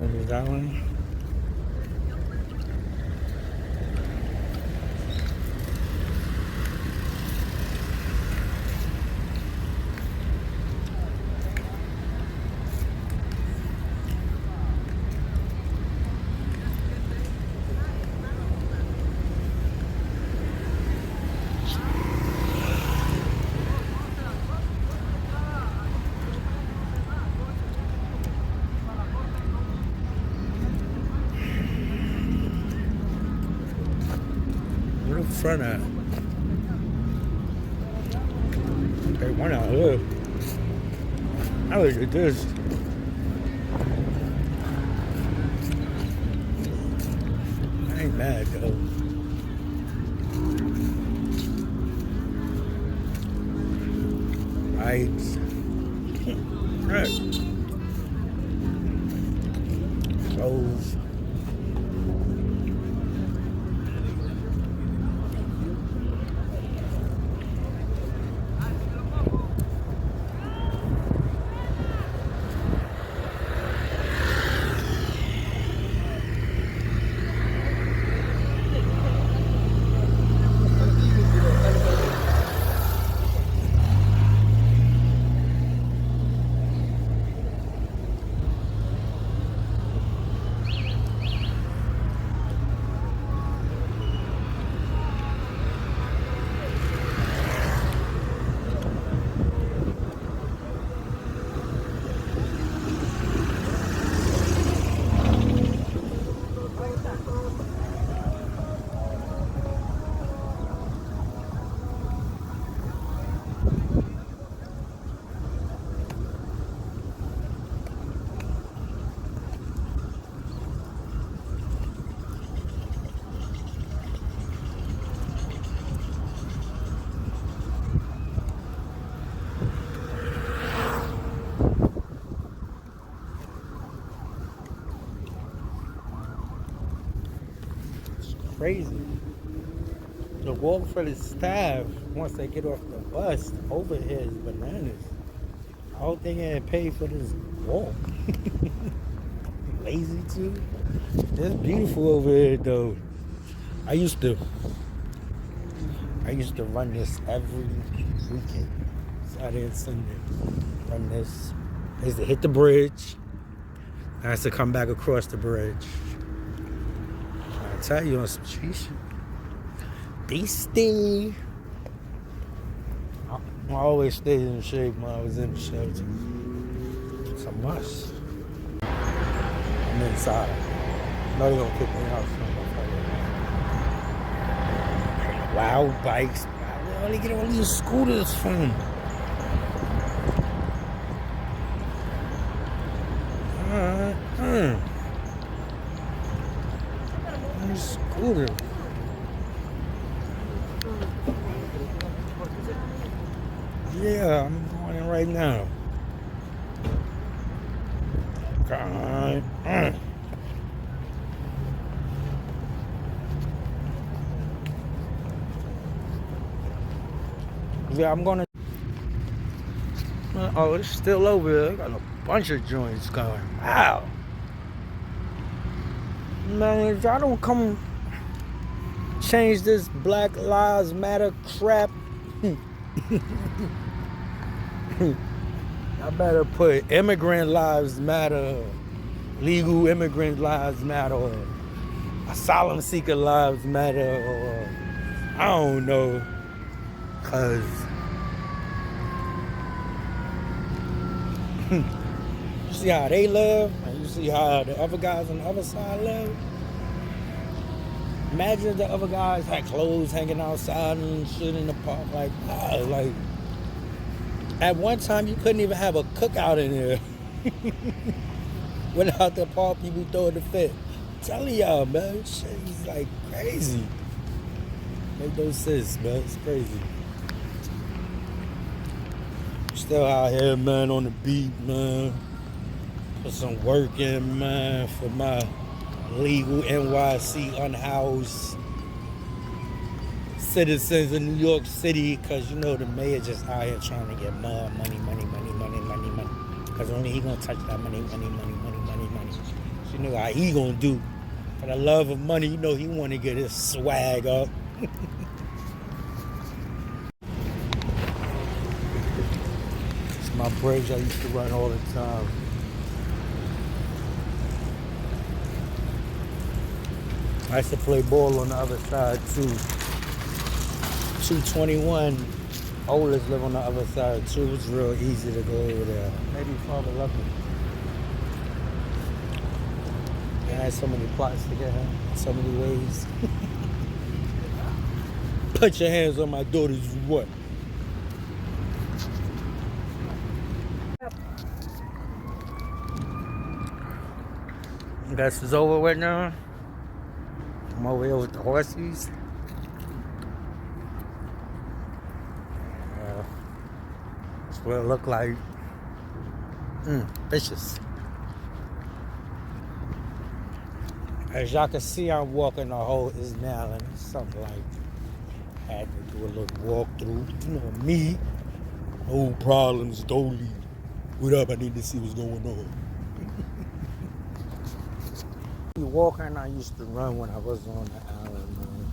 Is that one? Where the front at? Hey, one out here. I look at this. I ain't mad though. Lights. Right. Clothes. Crazy. The walk for the staff once they get off the bus over here is bananas. I hope they get paid for this walk. Lazy too. It's beautiful over here though. I used to run this every weekend. Saturday and Sunday. Run this. I used to hit the bridge. I used to come back across the bridge. I tell you on some street shit. Beastie. I always stayed in shape when I was in the shelter. It's a must. I'm inside. No, they're gonna kick me out soon. Wild bikes. Where do they get all these scooters from? Scooter. Yeah, I'm going in right now. God. Yeah, I'm gonna. Oh, it's still over here. Got a bunch of joints going. Wow. Man, if y'all don't come change this Black Lives Matter crap, I better put immigrant lives matter, legal immigrant lives matter, or asylum seeker lives matter, or I don't know, cause you see how they live, and you see how the other guys on the other side live. Imagine if the other guys had clothes hanging outside and shit in the park. Like, at one time you couldn't even have a cookout in there without the park people throwing the fit. I'm telling y'all, man, shit is like crazy. Make no sense, man. It's crazy. Still out here, man, on the beat, man. Put some work in, man, for my legal NYC unhoused citizens in New York City, because you know the mayor just out here trying to get more money. Because only he gonna touch that money. You know how he gonna do. For the love of money, you know he want to get his swag up. It's my bridge I used to run all the time. I used to play ball on the other side too. 221 oldest live on the other side too. It's real easy to go over there. Maybe Father left me. I had so many plots to get him, so many ways. Put your hands on my daughter's what? This is over with now. I'm over here with the horses. That's what it look like. Vicious. As y'all can see, I'm walking the whole island. It's something like I had to do a little walkthrough. You know me, no problems, don't leave. What up? I need to see what's going on. Walking, I used to run when I was on the island, man.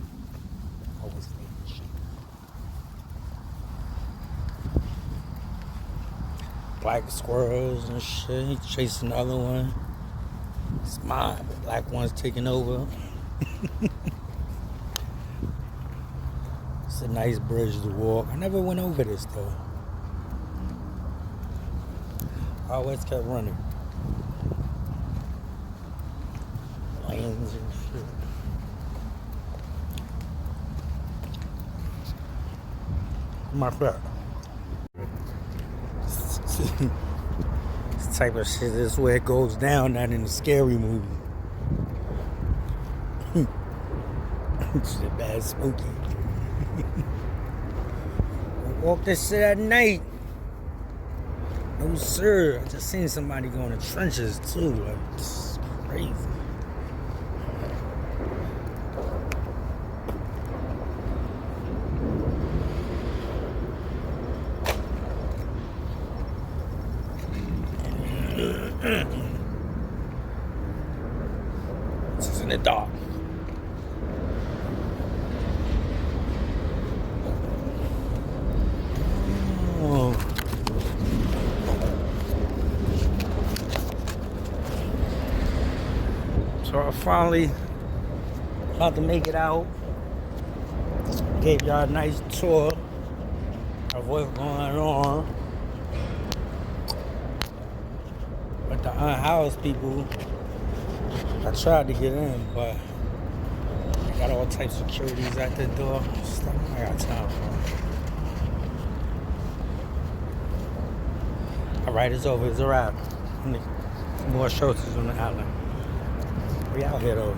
I was thinking shit. Black squirrels and shit. He chasing the other one. It's mine. The black one's taking over. It's a nice bridge to walk. I never went over this though. I always kept running. Lanes and shit. My crap. This type of shit is where it goes down, not in the scary movie. Shit bad spooky. Walk this shit at night. No sir. I just seen somebody go in the trenches too. Like, it's crazy. This is in the dark. Oh. So I finally about to make it out. Gave y'all a nice tour of what's going on. But the unhoused people, I tried to get in, but they got all types of securities at the door. Stuff I got time for. Alright, it's over. It's a wrap. More shelters on the island. We out here though.